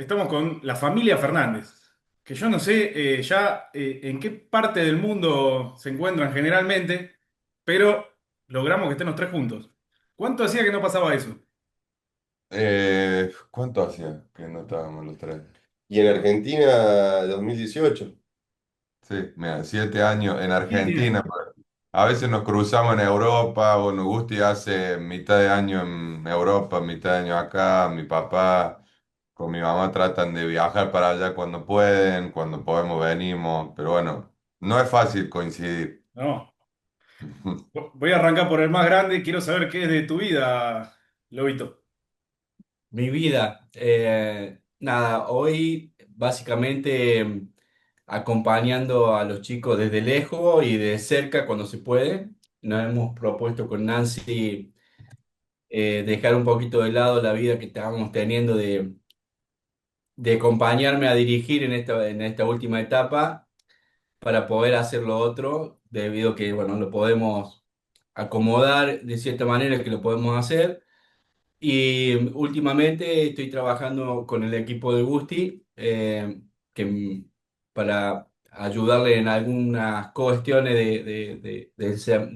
Estamos con la familia Fernández, que yo no sé ya en qué parte del mundo se encuentran generalmente, pero logramos que estén los tres juntos. ¿Cuánto hacía que no pasaba eso? ¿Cuánto hacía que no estábamos los tres? Y en Argentina, 2018. Sí, mira, 7 años en 7 años. Argentina. Pero a veces nos cruzamos en Europa. Bueno, Gusti hace mitad de año en Europa, mitad de año acá. Mi papá con mi mamá tratan de viajar para allá cuando pueden, cuando podemos venimos. Pero bueno, no es fácil coincidir. No. Voy a arrancar por el más grande. Quiero saber qué es de tu vida, Lobito. Mi vida, nada, hoy básicamente acompañando a los chicos desde lejos y de cerca cuando se puede. Nos hemos propuesto con Nancy dejar un poquito de lado la vida que estábamos teniendo de acompañarme a dirigir en esta última etapa para poder hacer lo otro, debido a que, bueno, lo podemos acomodar de cierta manera que lo podemos hacer. Y últimamente estoy trabajando con el equipo de Gusti que, para ayudarle en algunas cuestiones de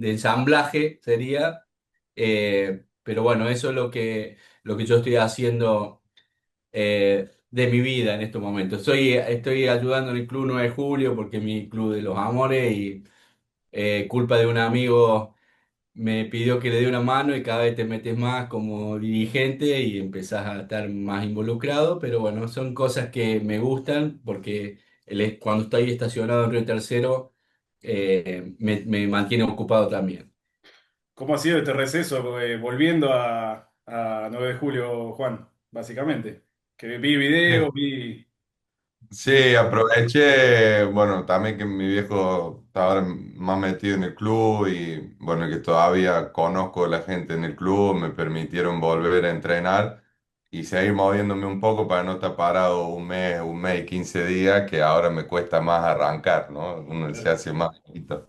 ensamblaje sería. Pero bueno, eso es lo que yo estoy haciendo de mi vida en estos momentos. Estoy ayudando en el Club 9 de Julio porque es mi club de los amores y culpa de un amigo me pidió que le dé una mano y cada vez te metes más como dirigente y empezás a estar más involucrado, pero bueno, son cosas que me gustan porque cuando estoy estacionado en Río Tercero me mantiene ocupado también. ¿Cómo ha sido este receso volviendo a 9 de julio, Juan? Básicamente. Que vi videos, vi... Sí, aproveché, bueno, también que mi viejo está ahora más metido en el club y bueno, que todavía conozco a la gente en el club, me permitieron volver a entrenar y seguir moviéndome un poco para no estar parado un mes y 15 días, que ahora me cuesta más arrancar, ¿no? Uno se hace más chiquito.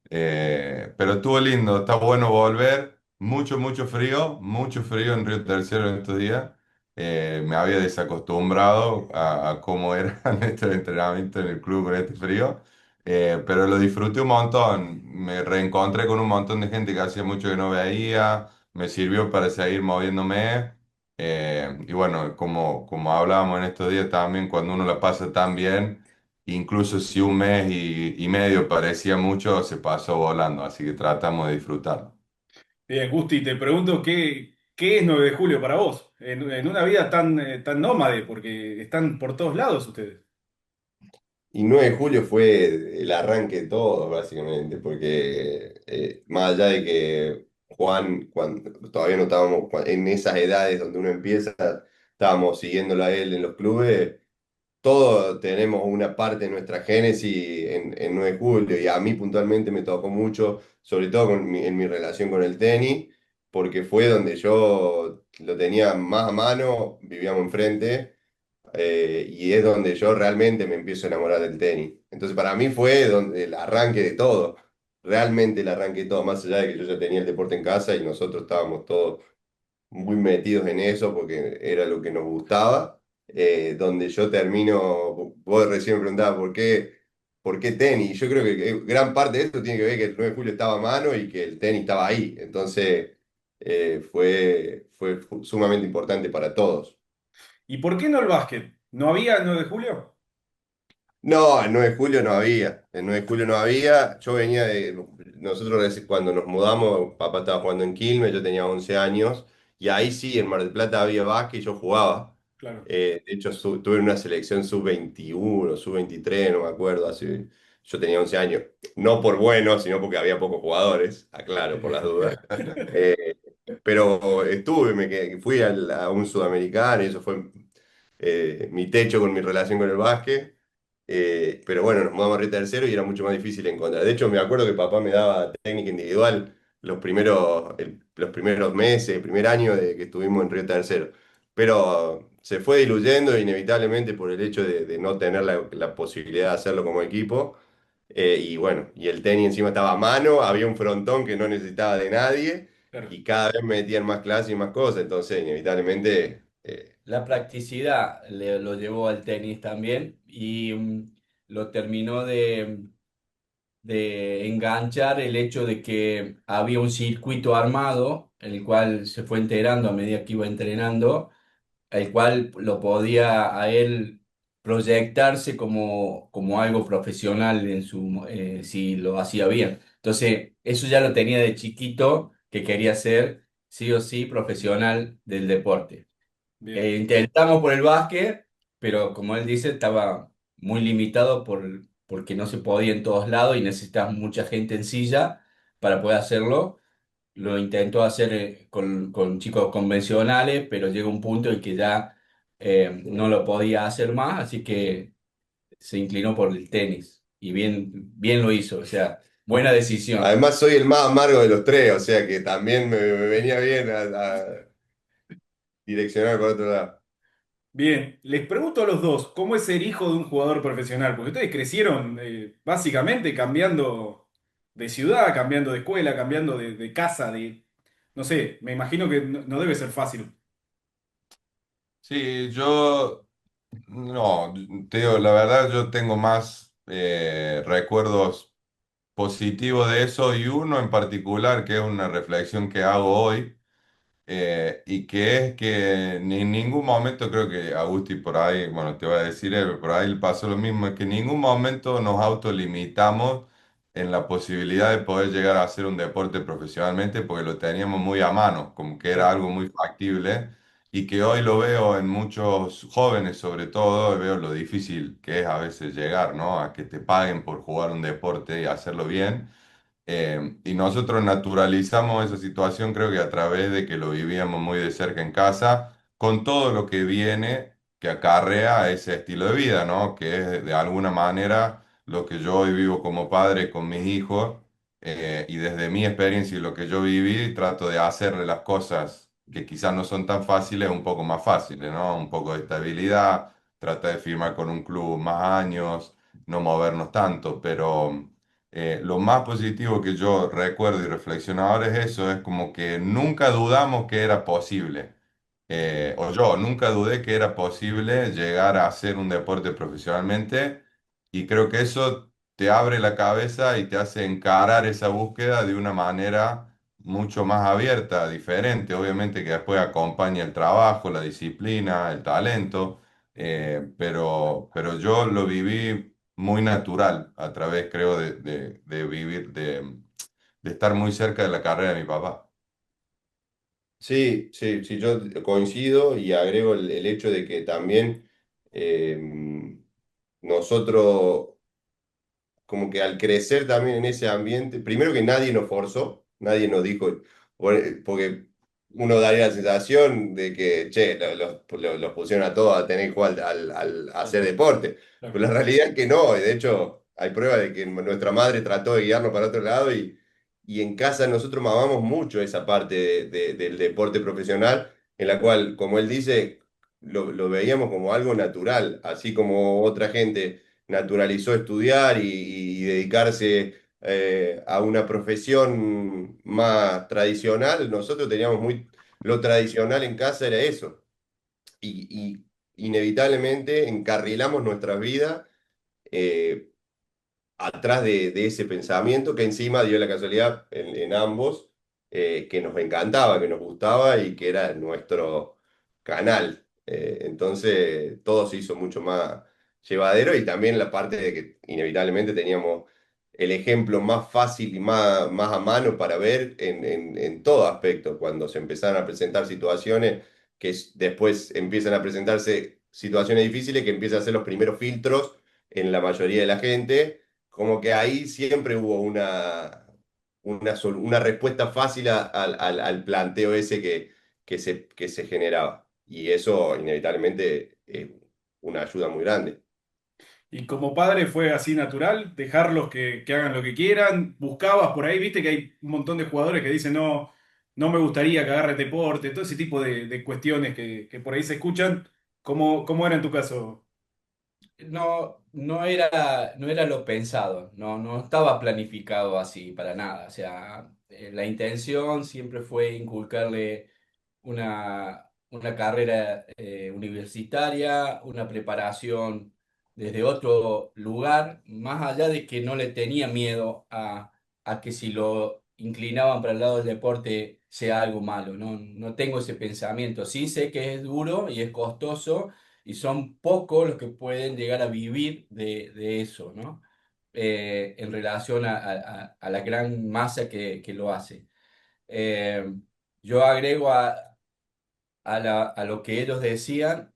Pero estuvo lindo, está bueno volver, mucho frío en Río Tercero en estos días. Me había desacostumbrado a cómo era nuestro entrenamiento en el club con este frío, pero lo disfruté un montón. Me reencontré con un montón de gente que hacía mucho que no veía, me sirvió para seguir moviéndome. Y bueno, como hablábamos en estos días también, cuando uno la pasa tan bien, incluso si un mes y medio parecía mucho, se pasó volando, así que tratamos de disfrutarlo. Bien, Gusti, te pregunto qué es 9 de julio para vos, en una vida tan nómade, porque están por todos lados ustedes. Y 9 de julio fue el arranque de todo, básicamente, porque más allá de que Juan, cuando todavía no estábamos en esas edades donde uno empieza, estábamos siguiéndolo a él en los clubes, todos tenemos una parte de nuestra génesis en 9 de julio, y a mí puntualmente me tocó mucho, sobre todo en mi relación con el tenis, porque fue donde yo lo tenía más a mano, vivíamos enfrente y es donde yo realmente me empiezo a enamorar del tenis. Entonces para mí fue donde el arranque de todo, realmente el arranque de todo, más allá de que yo ya tenía el deporte en casa y nosotros estábamos todos muy metidos en eso porque era lo que nos gustaba, donde yo termino, vos recién me preguntabas por qué tenis. Yo creo que gran parte de esto tiene que ver que el 9 de julio estaba a mano y que el tenis estaba ahí. Entonces fue sumamente importante para todos. ¿Y por qué no el básquet? ¿No había 9 de julio? No, el 9 de julio no había. El 9 de julio no había. Yo venía de. Nosotros cuando nos mudamos, papá estaba jugando en Quilmes, yo tenía 11 años. Y ahí sí, en Mar del Plata había básquet y yo jugaba. Claro. De hecho, tuve una selección sub-21, sub-23, no me acuerdo. Yo tenía 11 años. No por bueno, sino porque había pocos jugadores, aclaro, por las dudas. Eh, pero estuve, fui a un sudamericano y eso fue mi techo con mi relación con el básquet. Pero bueno, nos mudamos a Río Tercero y era mucho más difícil encontrar. De hecho, me acuerdo que papá me daba técnica individual los primeros meses, el primer año de que estuvimos en Río Tercero. Pero se fue diluyendo inevitablemente por el hecho de no tener la posibilidad de hacerlo como equipo. Y bueno, y el tenis encima estaba a mano, había un frontón que no necesitaba de nadie Claro. y cada vez metían más clases y más cosas. Entonces, inevitablemente. La practicidad lo llevó al tenis también y lo terminó de enganchar el hecho de que había un circuito armado, el cual se fue enterando a medida que iba entrenando, el cual lo podía a él proyectarse como algo profesional si lo hacía bien. Entonces, eso ya lo tenía de chiquito, que quería ser sí o sí profesional del deporte. Bien. Intentamos por el básquet, pero como él dice, estaba muy limitado porque no se podía en todos lados y necesitas mucha gente en silla para poder hacerlo. Lo intentó hacer con chicos convencionales, pero llega un punto en que ya no lo podía hacer más, así que se inclinó por el tenis y bien, bien lo hizo, o sea, buena decisión. Además, soy el más amargo de los tres, o sea que también me venía bien a direccionar por otro lado. Bien, les pregunto a los dos, ¿cómo es ser hijo de un jugador profesional? Porque ustedes crecieron básicamente cambiando de ciudad, cambiando de escuela, cambiando de casa, no sé, me imagino que no debe ser fácil. Sí, yo, no, te digo, la verdad yo tengo más recuerdos positivos de eso y uno en particular que es una reflexión que hago hoy. Y que es que en ningún momento creo que Agusti por ahí, bueno, te voy a decir, por ahí le pasó lo mismo, es que en ningún momento nos autolimitamos en la posibilidad de poder llegar a hacer un deporte profesionalmente porque lo teníamos muy a mano, como que era Claro. algo muy factible y que hoy lo veo en muchos jóvenes sobre todo, veo lo difícil que es a veces llegar, ¿no? A que te paguen por jugar un deporte y hacerlo bien. Y nosotros naturalizamos esa situación, creo que a través de que lo vivíamos muy de cerca en casa, con todo lo que viene, que acarrea ese estilo de vida, ¿no? Que es de alguna manera lo que yo hoy vivo como padre con mis hijos, y desde mi experiencia y lo que yo viví, trato de hacerle las cosas que quizás no son tan fáciles, un poco más fáciles, ¿no? Un poco de estabilidad, trata de firmar con un club más años, no movernos tanto, pero... Lo más positivo que yo recuerdo y reflexiono ahora es eso, es como que nunca dudamos que era posible, o yo nunca dudé que era posible llegar a hacer un deporte profesionalmente y creo que eso te abre la cabeza y te hace encarar esa búsqueda de una manera mucho más abierta, diferente, obviamente que después acompaña el trabajo, la disciplina, el talento, pero yo lo viví muy natural a través, creo, de vivir, de estar muy cerca de la carrera de mi papá. Sí, sí, sí, yo coincido y agrego el hecho de que también eh, nosotros como que al crecer también en ese ambiente, primero que nadie nos forzó, nadie nos dijo, porque uno daría la sensación de que, che, los pusieron a todos a tener que jugar a hacer deporte, pero la realidad es que no, y de hecho hay pruebas de que nuestra madre trató de guiarnos para otro lado y en casa nosotros mamamos mucho esa parte del deporte profesional, en la cual, como él dice, lo veíamos como algo natural, así como otra gente naturalizó estudiar y dedicarse a una profesión más tradicional. Nosotros teníamos muy, lo tradicional en casa era eso. Y inevitablemente encarrilamos nuestras vidas eh, atrás de ese pensamiento que encima dio la casualidad en ambos, que nos encantaba, que nos gustaba y que era nuestro canal. Entonces todo se hizo mucho más llevadero y también la parte de que inevitablemente teníamos el ejemplo más fácil y más a mano para ver en todo aspecto, cuando se empezaron a presentar situaciones después empiezan a presentarse situaciones difíciles que empiezan a ser los primeros filtros en la mayoría de la gente como que ahí siempre hubo una respuesta fácil al planteo ese que se generaba. Y eso inevitablemente es una ayuda muy grande. Y como padre fue así natural, dejarlos que hagan lo que quieran. Buscabas por ahí, viste que hay un montón de jugadores que dicen, no, no me gustaría que agarre deporte, todo ese tipo de cuestiones que por ahí se escuchan. ¿Cómo era en tu caso? No, no era lo pensado, no estaba planificado así para nada. O sea, la intención siempre fue inculcarle una carrera universitaria, una preparación desde otro lugar, más allá de que no le tenía miedo a que si lo inclinaban para el lado del deporte sea algo malo, no, no tengo ese pensamiento. Sí sé que es duro y es costoso y son pocos los que pueden llegar a vivir de eso, ¿no? En relación a la gran masa que lo hace. Eh, yo agrego a lo que ellos decían,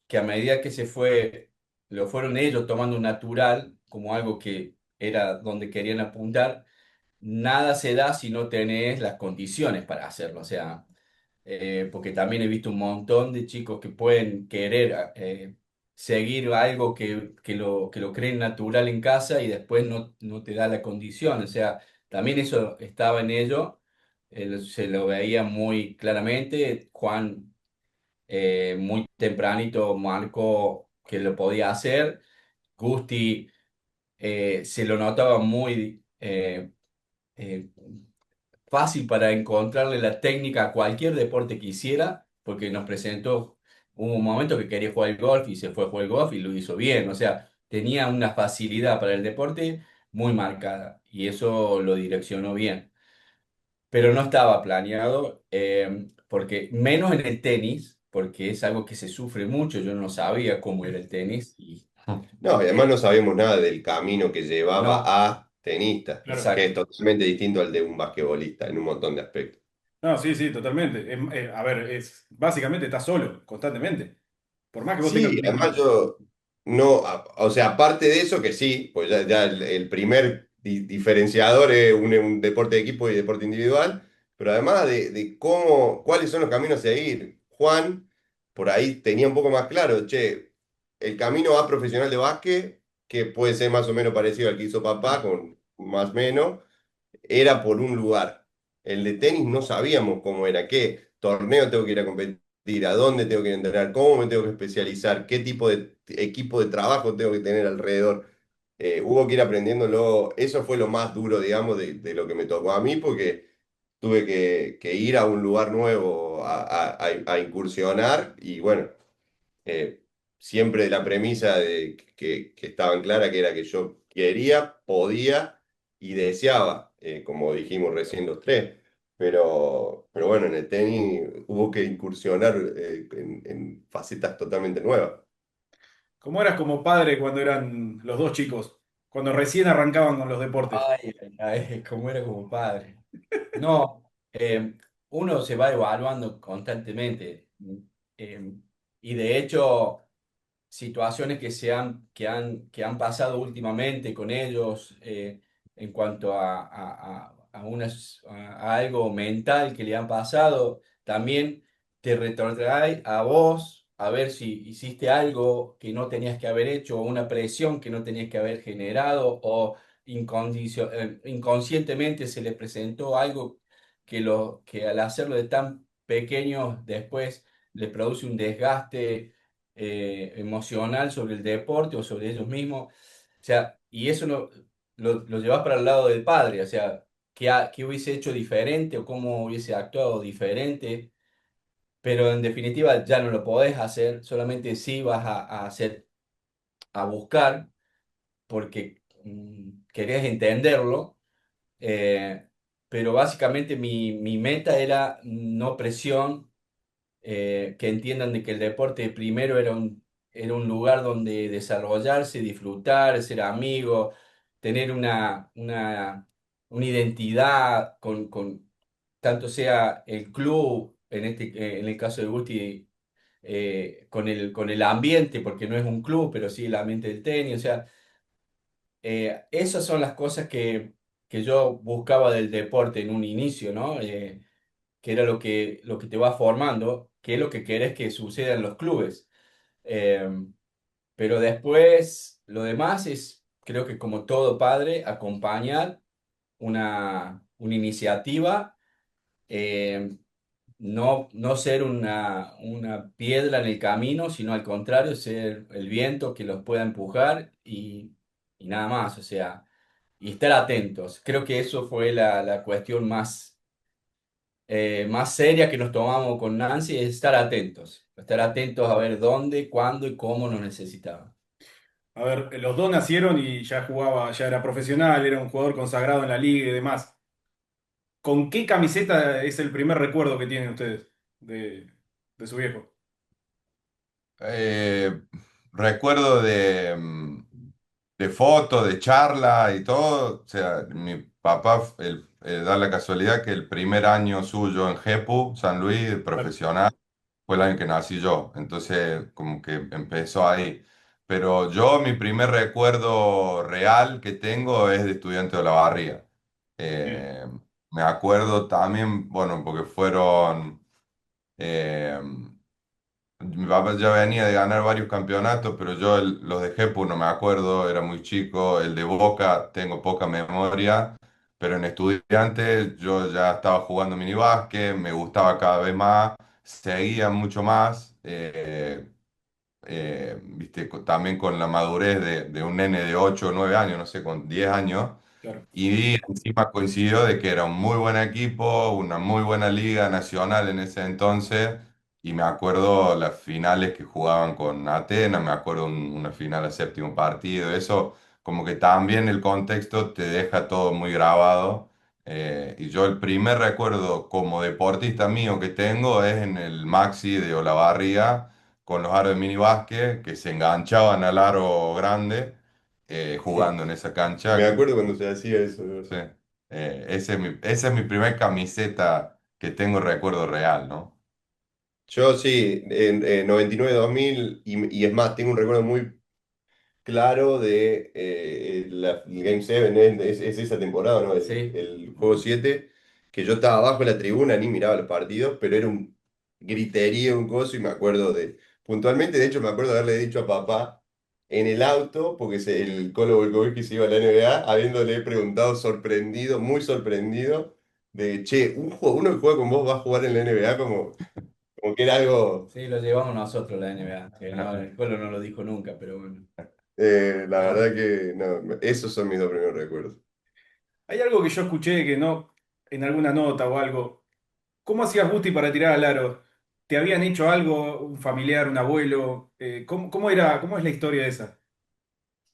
que a medida que lo fueron ellos tomando natural, como algo que era donde querían apuntar, nada se da si no tenés las condiciones para hacerlo. O sea, porque también he visto un montón de chicos que pueden querer seguir algo que lo creen natural en casa y después no te da la condición. O sea, también eso estaba en ello, se lo veía muy claramente. Juan muy tempranito marcó que lo podía hacer. Gusti se lo notaba muy fácil para encontrarle la técnica a cualquier deporte que hiciera, porque nos presentó, hubo un momento que quería jugar al golf y se fue a jugar al golf y lo hizo bien, o sea, tenía una facilidad para el deporte muy marcada y eso lo direccionó bien, pero no estaba planeado, porque menos en el tenis, porque es algo que se sufre mucho, yo no sabía cómo era el tenis y No, y además eh, no sabemos nada del camino que llevaba no, a tenista, Claro. que es exacto. totalmente distinto al de un basquetbolista en un montón de aspectos. No, sí, sí, totalmente. A ver, básicamente estás solo, constantemente. Por más que vos tengas Sí, un además equipo. yo no, o sea, aparte de eso que sí, pues ya el primer diferenciador es un deporte de equipo y deporte individual, pero además de cómo, cuáles son los caminos a seguir. Juan, por ahí tenía un poco más claro, che, el camino a profesional de básquet, que puede ser más o menos parecido al que hizo papá, con más o menos, era por un lugar. El de tenis no sabíamos cómo era, qué torneo tengo que ir a competir, a dónde tengo que ir a entrenar, cómo me tengo que especializar, qué tipo de equipo de trabajo tengo que tener alrededor. Hubo que ir aprendiéndolo, eso fue lo más duro, digamos, de lo que me tocó a mí, porque tuve que ir a un lugar nuevo a incursionar y bueno, eh, siempre de la premisa de que estaban clara, que era que yo quería, podía y deseaba, como dijimos recién los tres. Pero bueno, en el tenis hubo que incursionar en facetas totalmente nuevas. ¿Cómo eras como padre cuando eran los dos chicos? Cuando recién arrancaban con los deportes. Ay, ay, ay, cómo era como padre. No, uno se va evaluando constantemente. eh, y de hecho, situaciones que han pasado últimamente con ellos en cuanto a algo mental que le han pasado, también te retrotrae a vos a ver si hiciste algo que no tenías que haber hecho o una presión que no tenías que haber generado o inconscientemente se le presentó algo que al hacerlo de tan pequeños después le produce un desgaste emocional sobre el deporte o sobre ellos mismos. O sea, y eso lo llevas para el lado del padre, o sea, qué hubiese hecho diferente o cómo hubiese actuado diferente, pero en definitiva ya no lo podés hacer, solamente sí vas a hacer, a buscar, porque querés entenderlo, eh, pero básicamente mi meta era no presión, que entiendan de que el deporte primero era un lugar donde desarrollarse, disfrutar, ser amigo, tener una identidad tanto sea el club, en el caso de Gusti, con el ambiente, porque no es un club, pero sí el ambiente del tenis, o sea, esas son las cosas que yo buscaba del deporte en un inicio, ¿no? Que era lo que te va formando, que es lo que querés que suceda en los clubes. Eh, pero después, lo demás es, creo que como todo padre, acompañar una iniciativa, eh, no ser una piedra en el camino, sino al contrario, ser el viento que los pueda empujar y nada más, o sea, y estar atentos. Creo que eso fue la cuestión más más seria que nos tomamos con Nancy es estar atentos a ver dónde, cuándo y cómo nos necesitaban. A ver, los dos nacieron y ya jugaba, ya era profesional, era un jugador consagrado en la liga y demás. ¿Con qué camiseta es el primer recuerdo que tienen ustedes de su viejo? Eh, recuerdo de fotos, de charla y todo. O sea, mi papá da la casualidad que el primer año suyo en GEPU, San Luis, Claro. profesional, fue el año que nací yo. Entonces, como que empezó ahí. Pero yo, mi primer recuerdo real que tengo es de estudiante de la Barría. Bien, Eh, me acuerdo también, bueno, porque fueron. eh, Mi papá ya venía de ganar varios campeonatos, pero yo los de Jepu no me acuerdo, era muy chico. El de Boca tengo poca memoria, pero en Estudiantes yo ya estaba jugando minibásquet, me gustaba cada vez más, seguía mucho más. Viste, también con la madurez de un nene de 8 o 9 años, no sé, con 10 años. claro. Y encima coincidió de que era un muy buen equipo, una muy buena liga nacional en ese entonces. Y me acuerdo las finales que jugaban con Atenas, me acuerdo una final a séptimo partido. Eso, como que también el contexto te deja todo muy grabado. Y yo el primer recuerdo como deportista mío que tengo es en el Maxi de Olavarría con los aros de minibásquet que se enganchaban al aro grande jugando en esa Me cancha. acuerdo cuando se hacía eso. Sí. Esa es mi primer camiseta que tengo recuerdo real, ¿no? Yo sí, en 99-2000, y es más, tengo un recuerdo muy claro de el Game 7, es esa temporada, ¿no? Sí. El juego 7 que yo estaba abajo en la tribuna, ni miraba los partidos, pero era un griterío, un coso, y me acuerdo puntualmente, de hecho, me acuerdo de haberle dicho a papá en el auto, porque el Colo Volkovich se iba a la NBA, habiéndole preguntado sorprendido, muy sorprendido, de, che, uno que juega con vos va a jugar en la NBA, como que era algo, Sí, lo llevamos nosotros la NBA, que no, el Colo no lo dijo nunca, pero bueno. la Ah, verdad que, no, esos son mis dos primeros recuerdos. Hay algo que yo escuché que no, en alguna nota o algo. ¿Cómo hacías Gusti para tirar al aro? ¿Te habían hecho algo, un familiar, un abuelo? ¿Cómo era, cómo es la historia esa?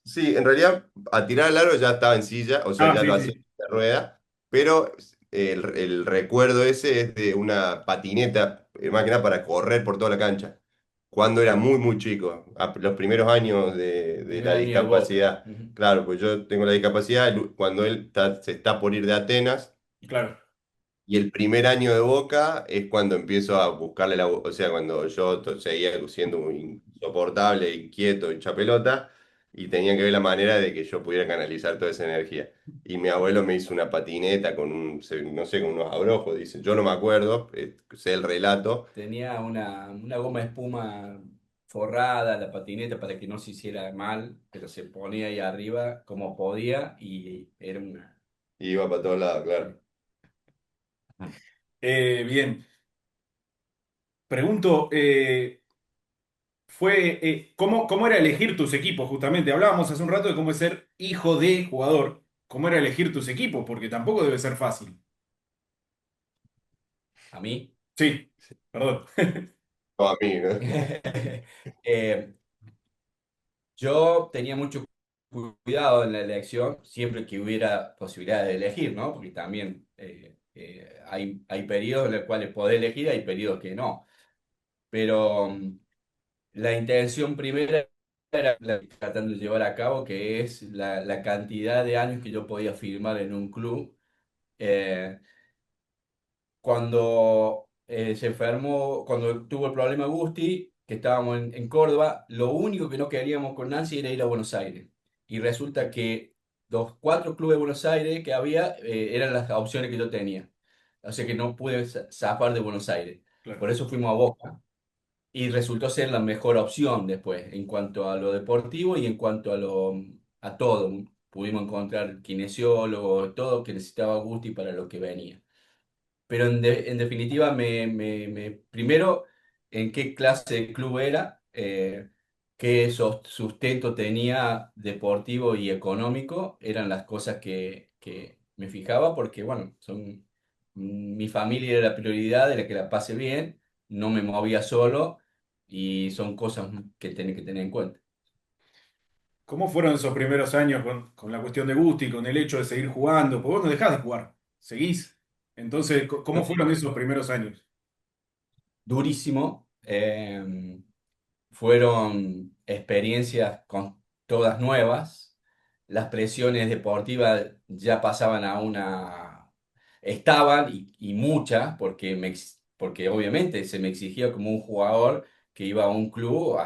Sí, en realidad a tirar al aro ya estaba en silla, o sea, Ah, ya sí, lo hacía sí. de rueda, pero el recuerdo ese es de una patineta, más que nada para correr por toda la cancha, cuando era muy, muy chico, los primeros años de primer la año de Boca. discapacidad. Ujú. Claro, pues yo tengo la discapacidad, cuando él se está por ir de Atenas. Claro, Y el primer año de Boca es cuando empiezo a buscarle o sea, cuando yo seguía siendo muy insoportable, inquieto, hincha pelota, y tenía que ver la manera de que yo pudiera canalizar toda esa energía. Y mi abuelo me hizo una patineta con no sé, con unos abrojos, dice. Yo no me acuerdo, sé el relato, Tenía una goma de espuma forrada, la patineta, para que no se hiciera mal, pero se ponía ahí arriba como podía y era una... y iba para todos lados, Sí. claro. Bien. Pregunto, ¿cómo era elegir tus equipos? Justamente hablábamos hace un rato de cómo es ser hijo de jugador. ¿Cómo era elegir tus equipos? Porque tampoco debe ser fácil. A mí. Sí, perdón. No, a mí, ¿no? Eh, yo tenía mucho cuidado en la elección, siempre que hubiera posibilidad de elegir, ¿no? Porque también hay periodos en los cuales podés elegir, hay periodos que no. Pero la intención primera era la que estoy tratando de llevar a cabo, que es la cantidad de años que yo podía firmar en un club. Eh, cuando se enfermó, cuando tuvo el problema Gusti, que estábamos en Córdoba, lo único que no queríamos con Nancy era ir a Buenos Aires. Y resulta que los cuatro clubes de Buenos Aires que había eran las opciones que yo tenía. O sea que no pude zafar de Buenos Aires. Claro. Por eso fuimos a Boca. Y resultó ser la mejor opción después, en cuanto a lo deportivo y en cuanto a todo. Pudimos encontrar kinesiólogos, todo que necesitaba Gusti para lo que venía. Pero en definitiva, primero, en qué clase de club era, qué sustento tenía deportivo y económico, eran las cosas que me fijaba, porque bueno, mi familia era la prioridad, era que la pase bien, no me movía solo y son cosas que tenés que tener en cuenta. ¿Cómo fueron esos primeros años con la cuestión de Gusti, con el hecho de seguir jugando? Porque vos no dejás de jugar, seguís. Entonces, ¿cómo fueron esos primeros años? Durísimo. Fueron experiencias todas nuevas. Las presiones deportivas ya pasaban a una... Estaban y muchas, porque, porque obviamente se me exigía como un jugador que iba a un club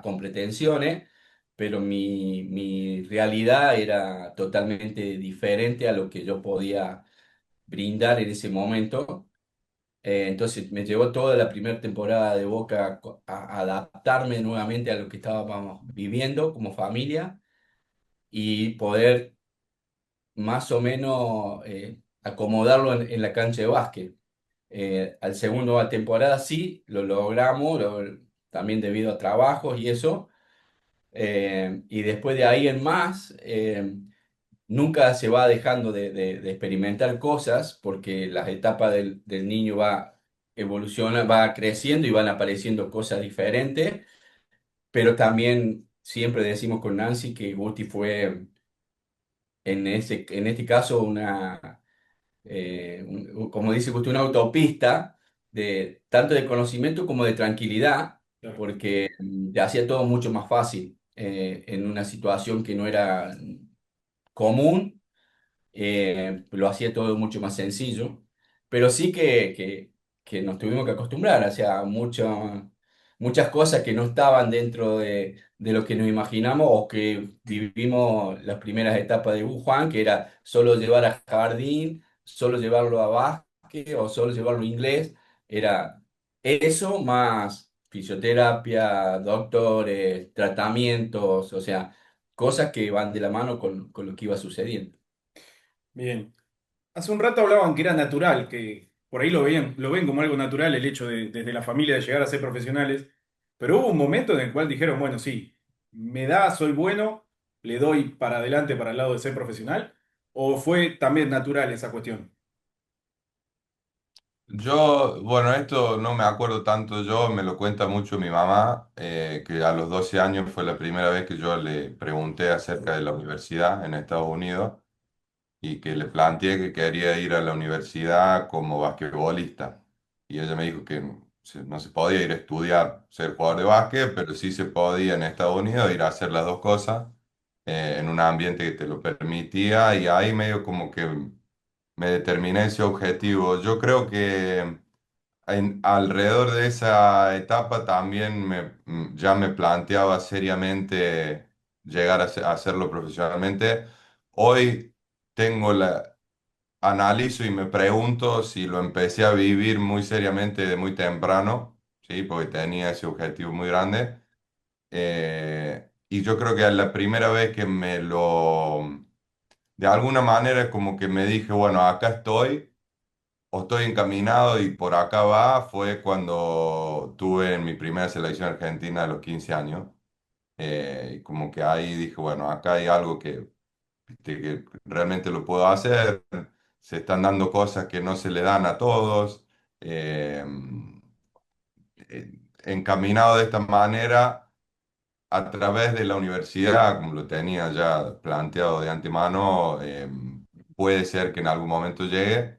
con pretensiones, pero mi realidad era totalmente diferente a lo que yo podía brindar en ese momento. Entonces me llevó toda la primera temporada de Boca a adaptarme nuevamente a lo que estábamos viviendo como familia y poder más o menos acomodarlo en la cancha de básquet. Al segundo temporada sí, lo logramos, también debido a trabajos y eso. Y después de ahí en más, nunca se va dejando de experimentar cosas porque las etapas del niño va evoluciona, va creciendo y van apareciendo cosas diferentes, pero también siempre decimos con Nancy que Gusti fue en este caso como dice Gusti, una autopista de tanto de conocimiento como de tranquilidad, Claro. porque te hacía todo mucho más fácil en una situación que no era común, lo hacía todo mucho más sencillo, pero sí que nos tuvimos que acostumbrar, o sea, muchas cosas que no estaban dentro de lo que nos imaginamos o que vivimos las primeras etapas de Juan, que era solo llevar a jardín, solo llevarlo a básquet o solo llevarlo a inglés, era eso más fisioterapia, doctores, tratamientos, o sea, cosas que van de la mano con lo que iba sucediendo. Bien. Hace un rato hablaban que era natural, que por ahí lo ven como algo natural el hecho de desde la familia de llegar a ser profesionales, pero hubo un momento en el cual dijeron, bueno, sí, me da, soy bueno, le doy para adelante para el lado de ser profesional, o fue también natural esa cuestión. Yo, bueno, esto no me acuerdo tanto yo, me lo cuenta mucho mi mamá, que a los 12 años fue la primera vez que yo le pregunté acerca de la universidad en Estados Unidos y que le planteé que quería ir a la universidad como basquetbolista. Y ella me dijo que no se podía ir a estudiar, ser jugador de básquet, pero sí se podía en Estados Unidos ir a hacer las dos cosas en un ambiente que te lo permitía y ahí medio como que me determiné ese objetivo. Yo creo que alrededor de esa etapa también ya me planteaba seriamente llegar a hacerlo profesionalmente. Hoy tengo analizo y me pregunto si lo empecé a vivir muy seriamente de muy temprano, ¿sí? Porque tenía ese objetivo muy grande. Y yo creo que la primera vez que de alguna manera es como que me dije, bueno, acá estoy o estoy encaminado y por acá va, fue cuando tuve en mi primera selección argentina a los 15 años. Y como que ahí dije, bueno, acá hay algo que realmente lo puedo hacer. Se están dando cosas que no se le dan a todos. Eh, Encaminado de esta manera a través de la universidad, como lo tenía ya planteado de antemano, puede ser que en algún momento llegue.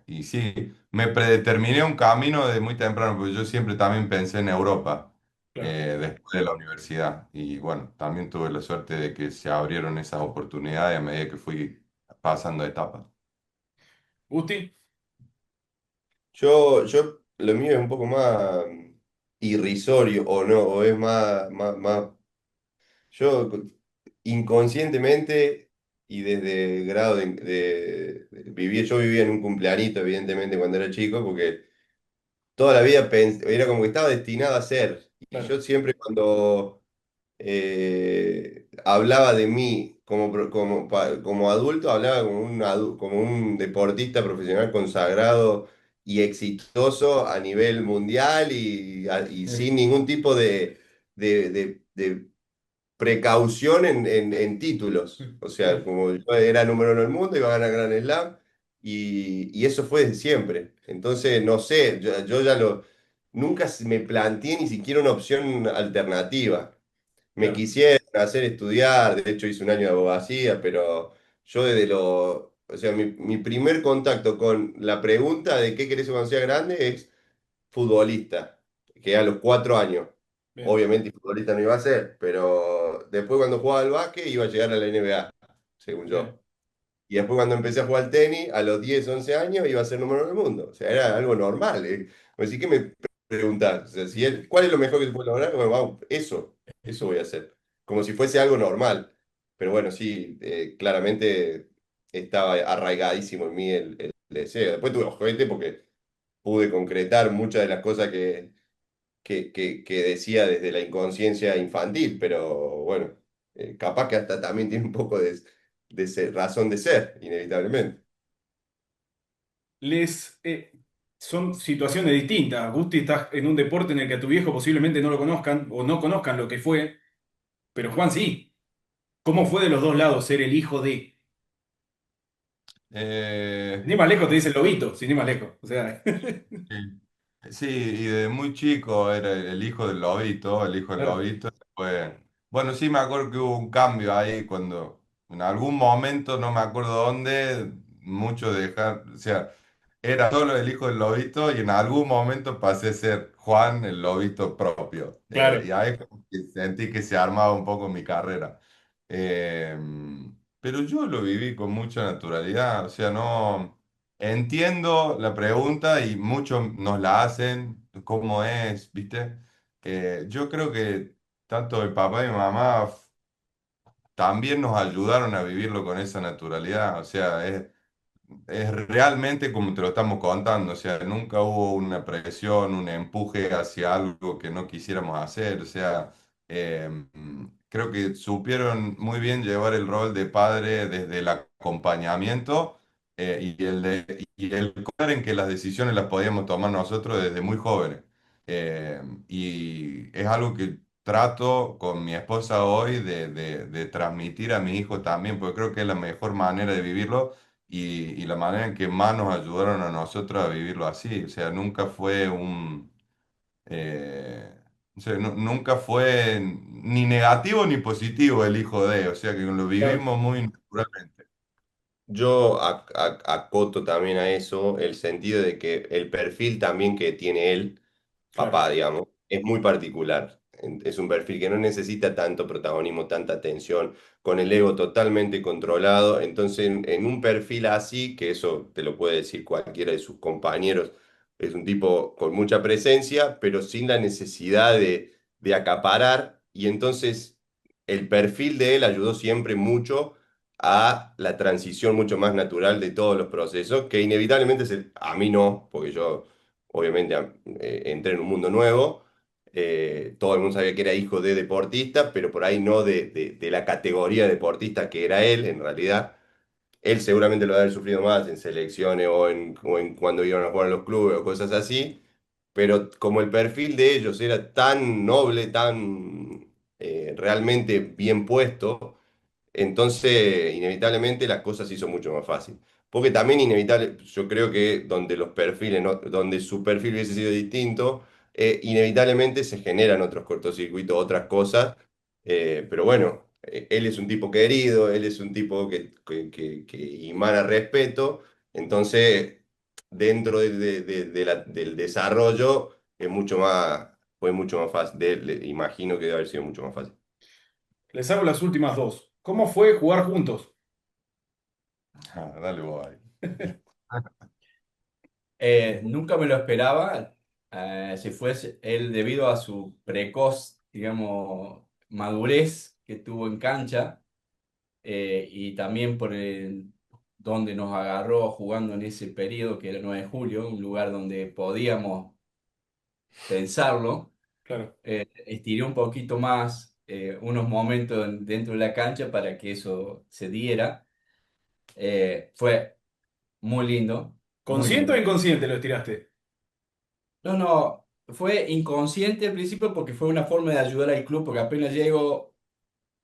Y sí, me predeterminé un camino desde muy temprano, porque yo siempre también pensé en Europa Claro. después de la universidad. Y bueno, también tuve la suerte de que se abrieron esas oportunidades a medida que fui pasando etapas. Gusti, Lo mío es un poco más irrisorio, o no, o es más. Yo inconscientemente y desde el grado vivir, yo vivía en un cumpleañito, evidentemente, cuando era chico, porque toda la vida era como que estaba destinado a ser. Y claro. yo siempre cuando hablaba de mí como adulto, hablaba como como un deportista profesional consagrado y exitoso a nivel mundial y sin ningún tipo de precaución en títulos. O sea, como yo era número uno del mundo, iba a ganar Grand Slam y eso fue desde siempre. Entonces, no sé, yo ya nunca me planteé ni siquiera una opción alternativa. Me Claro, quisieron hacer estudiar, de hecho hice un año de abogacía, pero yo o sea, mi primer contacto con la pregunta de qué querés ser cuando seas grande es futbolista, que a los 4 años. bien, Obviamente futbolista no iba a ser, pero después cuando jugaba al básquet iba a llegar a la NBA, según bien. yo. Y después cuando empecé a jugar al tenis, a los 10 11 años iba a ser número uno del mundo. O sea, era algo normal. Así que me preguntás, o sea, ¿cuál es lo mejor que se puede lograr? Bueno, vamos, eso voy a hacer. Como si fuese algo normal. Pero bueno, sí, claramente estaba arraigadísimo en mí el deseo. Después tuve ojete porque pude concretar muchas de las cosas que decía desde la inconsciencia infantil, pero bueno, capaz que hasta también tiene un poco razón de ser, inevitablemente. Les, son situaciones distintas. Gusti, estás en un deporte en el que a tu viejo posiblemente no lo conozcan o no conozcan lo que fue, pero Juan sí. ¿Cómo fue de los dos lados ser el hijo de? Eh, Sin ir más lejos te dice el lobito, sin ir más lejos. O sea, sí. Sí, y de muy chico era el hijo del lobito, el hijo del claro, lobito. Después, bueno, sí me acuerdo que hubo un cambio ahí cuando en algún momento, no me acuerdo dónde, mucho dejar, o sea, era solo el hijo del lobito y en algún momento pasé a ser Juan, el lobito propio. Y claro. ahí como que sentí que se armaba un poco mi carrera. Eh, pero yo lo viví con mucha naturalidad, o sea, no entiendo la pregunta y muchos nos la hacen, ¿cómo es? ¿Viste? Yo creo que tanto mi papá y mi mamá también nos ayudaron a vivirlo con esa naturalidad, o sea, es realmente como te lo estamos contando, o sea, nunca hubo una presión, un empuje hacia algo que no quisiéramos hacer, o sea, creo que supieron muy bien llevar el rol de padre desde el acompañamiento y el confiar en que las decisiones las podíamos tomar nosotros desde muy jóvenes. Y es algo que trato con mi esposa hoy de transmitir a mi hijo también, porque creo que es la mejor manera de vivirlo y la manera en que más nos ayudaron a nosotros a vivirlo así. O sea, nunca fue eh, o sea, nunca fue ni negativo ni positivo el hijo de, o sea, que lo Claro, vivimos muy naturalmente. Yo acoto también a eso el sentido de que el perfil también que tiene él, claro. papá, digamos, es muy particular. Es un perfil que no necesita tanto protagonismo, tanta atención, con el ego totalmente controlado. Entonces, en un perfil así, que eso te lo puede decir cualquiera de sus compañeros, es un tipo con mucha presencia, pero sin la necesidad de acaparar. Y entonces, el perfil de él ayudó siempre mucho a la transición mucho más natural de todos los procesos, que inevitablemente a mí no, porque yo obviamente entré en un mundo nuevo, todo el mundo sabía que era hijo de deportista, pero por ahí no de la categoría deportista que era él en realidad. Él seguramente lo debe haber sufrido más en selecciones o en cuando iban a jugar en los clubes o cosas así, pero como el perfil de ellos era tan noble, tan realmente bien puesto, entonces, inevitablemente las cosas se hizo mucho más fácil. Porque también inevitable, yo creo que donde los perfiles, donde su perfil hubiese sido distinto, inevitablemente se generan otros cortocircuitos, otras cosas. Pero bueno, él es un tipo querido, él es un tipo que emana respeto. Entonces, dentro del desarrollo, fue mucho más fácil. Imagino que debe haber sido mucho más fácil. Les hago las últimas dos. ¿Cómo fue jugar juntos? Ah, dale vos ahí. Nunca me lo esperaba. Si fuese él debido a su precoz, digamos, madurez que tuvo en cancha y también por donde nos agarró jugando en ese periodo, que era 9 de julio, un lugar donde podíamos pensarlo. Claro. Estiré un poquito más unos momentos dentro de la cancha para que eso se diera. Fue muy lindo, muy ¿Consciente o lindo. inconsciente lo estiraste? No, no, fue inconsciente al principio porque fue una forma de ayudar al club, porque apenas llego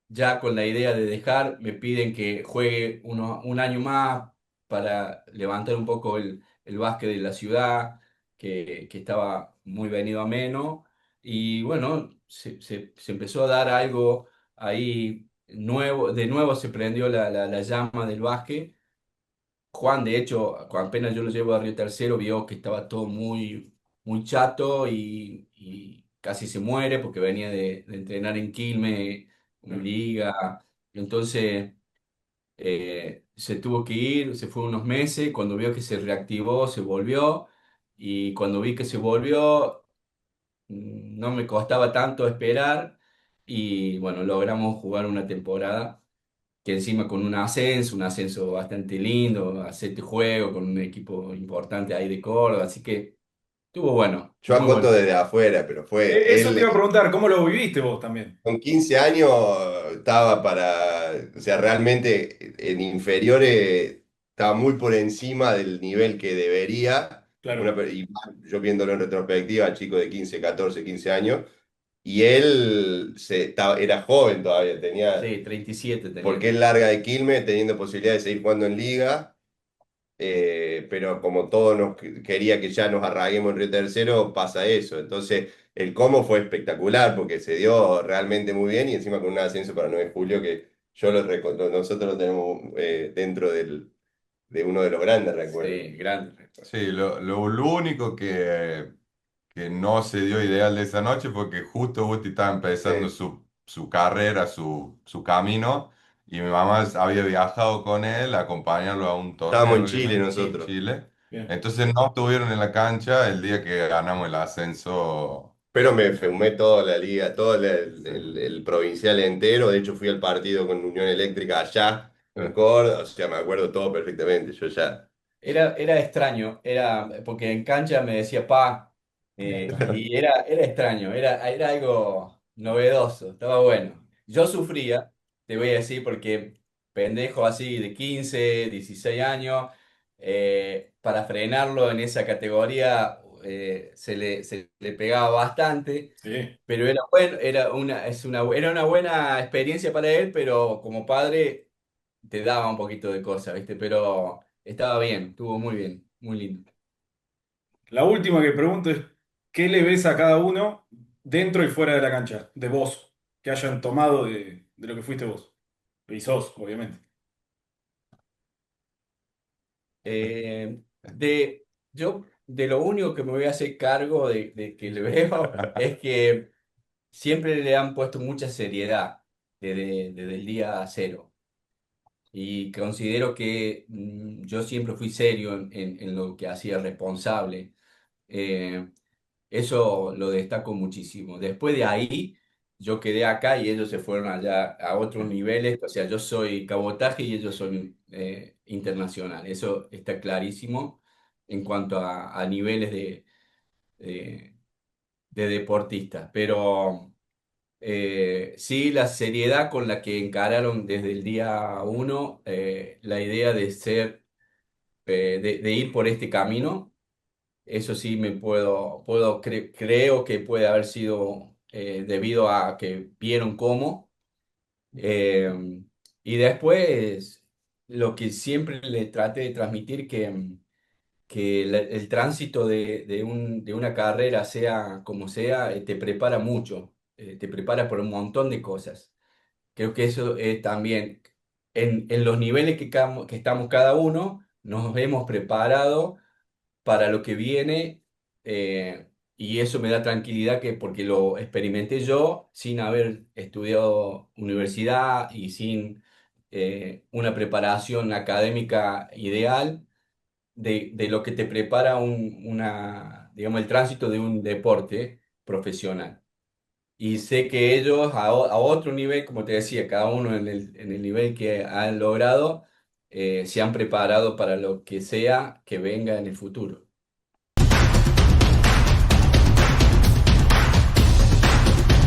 ya con la idea de dejar, me piden que juegue un año más para levantar un poco el básquet de la ciudad, que estaba muy venido a menos. Y bueno, se empezó a dar algo ahí nuevo, de nuevo se prendió la llama del básquet. Juan, de hecho, cuando apenas yo lo llevo a Río Tercero, vio que estaba todo muy chato y casi se muere porque venía de entrenar en Quilmes, en Liga. Entonces se tuvo que ir, se fue unos meses. Cuando vio que se reactivó, se volvió. Y cuando vi que se volvió, no me costaba tanto esperar. Y bueno, logramos jugar una temporada que encima con un ascenso bastante lindo, a 7 juegos, con un equipo importante ahí de Córdoba, así que estuvo bueno, Yo muy acoto bueno. desde afuera, pero Eso te iba a preguntar, ¿cómo lo viviste vos también? con 15 años estaba o sea, realmente en inferiores estaba muy por encima del nivel que debería. Claro. Y yo viéndolo en retrospectiva, chico de 15 14 15 años, y él era joven todavía, tenía, Sí, 37 tenía. porque él larga de Quilmes, teniendo posibilidad de seguir jugando en liga, pero como todos quería que ya nos arraiguemos en Río Tercero, pasa eso. Entonces, el cómo fue espectacular porque se dio realmente muy bien y encima con un ascenso para 9 de julio que nosotros lo tenemos dentro de uno de los grandes recuerdos. Sí, grande recuerdo. Sí, lo único que no se dio ideal de esa noche fue que justo Guti estaba empezando Sí. su carrera, su camino, y mi mamá había viajado con él a acompañarlo a un torneo Estábamos en en realidad Chile en nosotros. Chile. Bien. Entonces no estuvieron en la cancha el día que ganamos el ascenso. Pero me fumé eh, toda la liga, todo sí. el provincial entero. De hecho, fui al partido con Unión Eléctrica allá en Córdoba. O sea, me acuerdo todo perfectamente. Yo ya. Era extraño, porque en cancha me decía pa, y era extraño, era algo novedoso, estaba bueno. Yo sufría, te voy a decir, porque pendejo así de 15 16 años, para frenarlo en esa categoría se le pegaba bastante, Sí. pero era bueno, era una buena experiencia para él, pero como padre te daba un poquito de cosa, ¿viste? Pero estaba bien, estuvo muy bien, muy lindo. La última que pregunto es, ¿qué le ves a cada uno dentro y fuera de la cancha? De vos, que hayan tomado de lo que fuiste vos. Y sos, obviamente. Eh, de, yo, de lo único que me voy a hacer cargo de que le veo es que siempre le han puesto mucha seriedad desde el día cero. Y considero que yo siempre fui serio en lo que hacía responsable. Eh, Eso lo destaco muchísimo. Después de ahí, yo quedé acá y ellos se fueron allá a otros niveles. O sea, yo soy cabotaje y ellos son internacional. Eso está clarísimo en cuanto a niveles de, de deportistas. Pero sí, la seriedad con la que encararon desde el día uno la idea de ser, de ir por este camino. Eso sí creo que puede haber sido debido a que vieron cómo. eh, y después, lo que siempre le traté de transmitir, que el tránsito de una carrera, sea como sea, te prepara mucho, te prepara por un montón de cosas. Creo que eso también, en los niveles que estamos cada uno, nos hemos preparado para lo que viene, y eso me da tranquilidad, porque lo experimenté yo sin haber estudiado universidad y sin una preparación académica ideal de lo que te prepara digamos, el tránsito de un deporte profesional. Y sé que ellos a otro nivel, como te decía, cada uno en el nivel que han logrado, se han preparado para lo que sea que venga en el futuro.